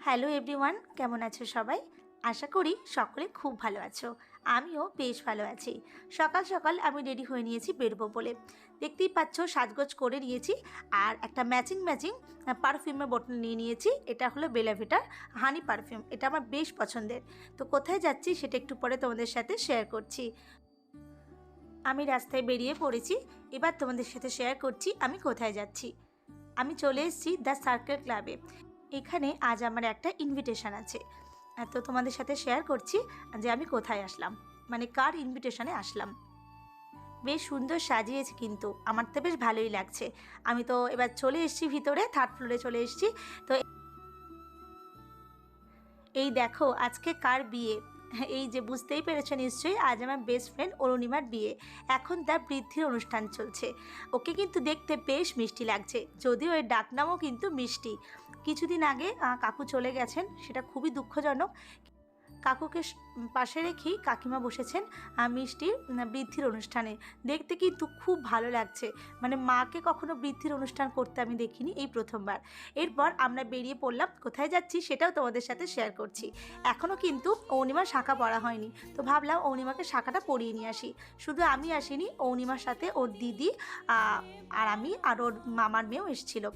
Hello everyone, কেমন আছো সবাই? আশা করি সকলে খুব ভালো আছো। আমিও বেশ ভালো আছি। সকাল সকাল আমি রেডি হয়ে নিয়েছি বেরোবো বলে। দেখতেই পাচ্ছ সাজগোজ করে নিয়েছি আর একটা ম্যাচিং ম্যাচিং পারফিউমের বোতল নিয়ে নিয়েছি। এটা হলো বেলা ভিটার হানি পারফিউম। এটা আমার বেশ পছন্দের। তো কোথায় যাচ্ছি সেটা একটু পরে তোমাদের সাথে শেয়ার করছি। আমি রাস্তায় বেরিয়ে পড়েছি। এবার তোমাদের সাথে শেয়ার করছি আমি কোথায় যাচ্ছি। আমি চলে এসেছি দ্য সার্কেল ক্লাবে। এখানে আজ আমার একটা ইনভিটেশন আছে। তো তোমাদের সাথে শেয়ার করছি যে আমি কোথায় আসলাম, মানে কার ইনভিটেশনে আসলাম। বেশ সুন্দর সাজিয়েছে, কিন্তু আমার তো বেশ ভালোই লাগছে। আমি তো এবার চলে এসেছি ভিতরে, থার্ড ফ্লোরে চলে এসেছি। তো এই দেখো আজকে কার বিয়ে। এই যে বুঝতেই পেরেছো নিশ্চয়ই, আজ আমার বেস্ট ফ্রেন্ড অরুণিমার বিয়ে। এখন তার বৃদ্ধির অনুষ্ঠান চলছে। ওকে কিন্তু দেখতে বেশ মিষ্টি লাগছে, যদিও এর ডাকনামও কিন্তু মিষ্টি। কিছুদিন আগে কাকু চলে গেছেন, সেটা খুবই দুঃখজনক। কাকুকে পাশে রেখেই কাকিমা বসেছেন মিষ্টির বৃদ্ধির অনুষ্ঠানে। দেখতে কিন্তু খুব ভালো লাগছে, মানে মাকে কখনো বৃদ্ধির অনুষ্ঠান করতে আমি দেখিনি, এই প্রথমবার। এরপর আমরা বেরিয়ে পড়লাম, কোথায় যাচ্ছি সেটাও তোমাদের সাথে শেয়ার করছি। এখনও কিন্তু অনিমার শাঁখা পরা হয়নি, তো ভাবলাম অনিমাকে শাঁখাটা পরিয়ে নিয়ে আসি। শুধু আমি আসিনি, অনিমার সাথে ওর দিদি আর আমি আর ওর মামার মেয়েও এসেছিল।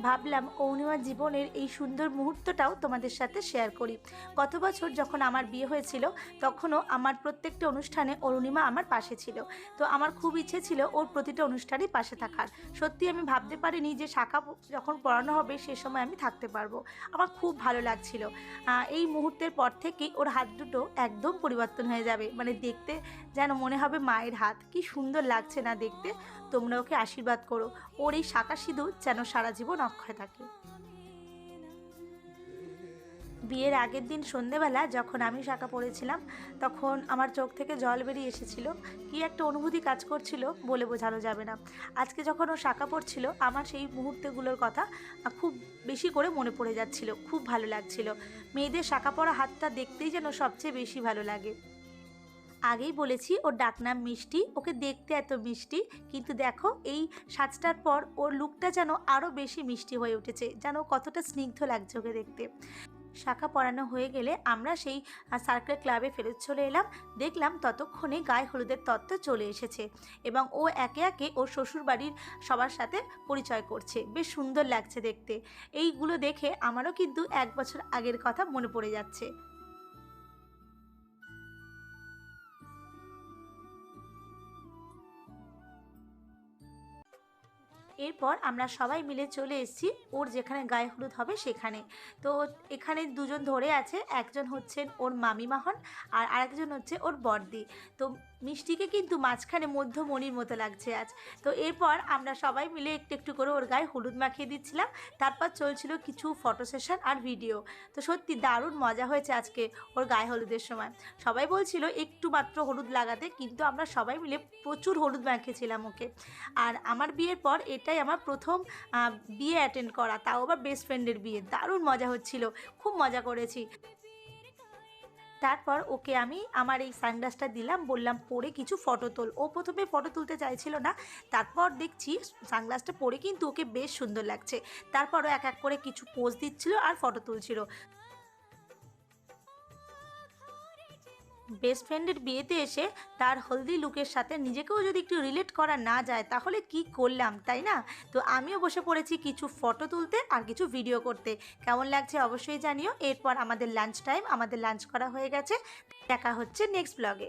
ভাবলাম অরুণিমার জীবনের এই সুন্দর মুহূর্তটাও তোমাদের সাথে শেয়ার করি। গত বছর যখন আমার বিয়ে হয়েছিল, তখনও আমার প্রত্যেকটা অনুষ্ঠানে অরুণিমা আমার পাশে ছিল। তো আমার খুব ইচ্ছে ছিল ওর প্রতিটা অনুষ্ঠানেই পাশে থাকার। সত্যি আমি ভাবতে পারিনি যে শাঁখা যখন পড়ানো হবে সে সময় আমি থাকতে পারবো। আমার খুব ভালো লাগছিল। এই মুহূর্তের পর থেকেই ওর হাত দুটো একদম পরিবর্তন হয়ে যাবে, মানে দেখতে যেন মনে হবে মায়ের হাত। কি সুন্দর লাগছে না দেখতে। তোমরা ওকে আশীর্বাদ করো, ওর এই শাঁখা সিঁদুর যেন সারা জীবন অক্ষয় থাকে। বিয়ের আগের দিন সন্ধেবেলা যখন আমি শাঁখা পড়েছিলাম, তখন আমার চোখ থেকে জল বেরিয়ে এসেছিল। কি একটা অনুভূতি কাজ করছিল বলে বোঝানো যাবে না। আজকে যখন ও শাঁখা পড়ছিল, আমার সেই মুহূর্তগুলোর কথা খুব বেশি করে মনে পড়ে যাচ্ছিল। খুব ভালো লাগছিল। মেয়েদের শাঁখা পড়া হাতটা দেখতেই যেন সবচেয়ে বেশি ভালো লাগে। আগেই বলেছি ওর ডাকনাম মিষ্টি, ওকে দেখতে এত মিষ্টি, কিন্তু দেখো এই সাজটার পর ওর লুকটা যেন আরও বেশি মিষ্টি হয়ে উঠেছে, যেন কতটা স্নিগ্ধ লাগছে ওকে দেখতে। শাঁখা পরানো হয়ে গেলে আমরা সেই সার্কেল ক্লাবে ফেরত চলে এলাম। দেখলাম ততক্ষণে গায়ে হলুদের তত্ত্ব চলে এসেছে এবং ও একে একে ওর শ্বশুরবাড়ির সবার সাথে পরিচয় করছে। বেশ সুন্দর লাগছে দেখতে। এইগুলো দেখে আমারও কিন্তু 1 বছর আগের কথা মনে পড়ে যাচ্ছে। এরপর আমরা সবাই মিলে চলে এসেছি ওর যেখানে গায়ে হলুদ হবে সেখানে। তো এখানে দুজন ধরে আছে, একজন হচ্ছেন ওর মামিমা হন আর আরেকজন হচ্ছে ওর বড়দি। তো মিষ্টিকে কিন্তু মাঝখানে মধ্যমণির মতো লাগছে আজ। তো এরপর আমরা সবাই মিলে একটু একটু করে ওর গায়ে হলুদ মাখিয়ে দিচ্ছিলাম। তারপর চলছিল কিছু ফটো সেশন আর ভিডিও। তো সত্যি দারুণ মজা হয়েছে আজকে ওর গায়ে হলুদের সময়। সবাই বলছিল একটু মাত্র হলুদ লাগাতে, কিন্তু আমরা সবাই মিলে প্রচুর হলুদ মাখিয়েছিলাম ওকে। আর আমার বিয়ের পর এটাই আমার প্রথম বিয়ে অ্যাটেন্ড করা, তাও আবার বেস্ট ফ্রেন্ডের বিয়ে। দারুণ মজা হচ্ছিল, খুব মজা করেছি। তারপর ওকে আমি আমার এই সানগ্লাসটা দিলাম, বললাম পরে কিছু ফটো তোল। ও প্রথমে ফটো তুলতে চাইছিল না, তারপর দেখছি সানগ্লাসটা পরে কিন্তু ওকে বেশ সুন্দর লাগছে। তারপরও এক এক করে কিছু পোজ দিচ্ছিল আর ফটো তুলছিল। বেস্ট ফ্রেন্ডের বিয়েতে এসে তার হলদি লুকের সাথে নিজেকেও যদি একটু রিলেট করা না যায়, তাহলে কি করলাম, তাই না? তো আমিও বসে পড়েছি কিছু ফটো তুলতে আর কিছু ভিডিও করতে। কেমন লাগছে অবশ্যই জানিও। এরপর আমাদের লাঞ্চ টাইম, আমাদের লাঞ্চ করা হয়ে গেছে। দেখা হচ্ছে নেক্সট ব্লগে।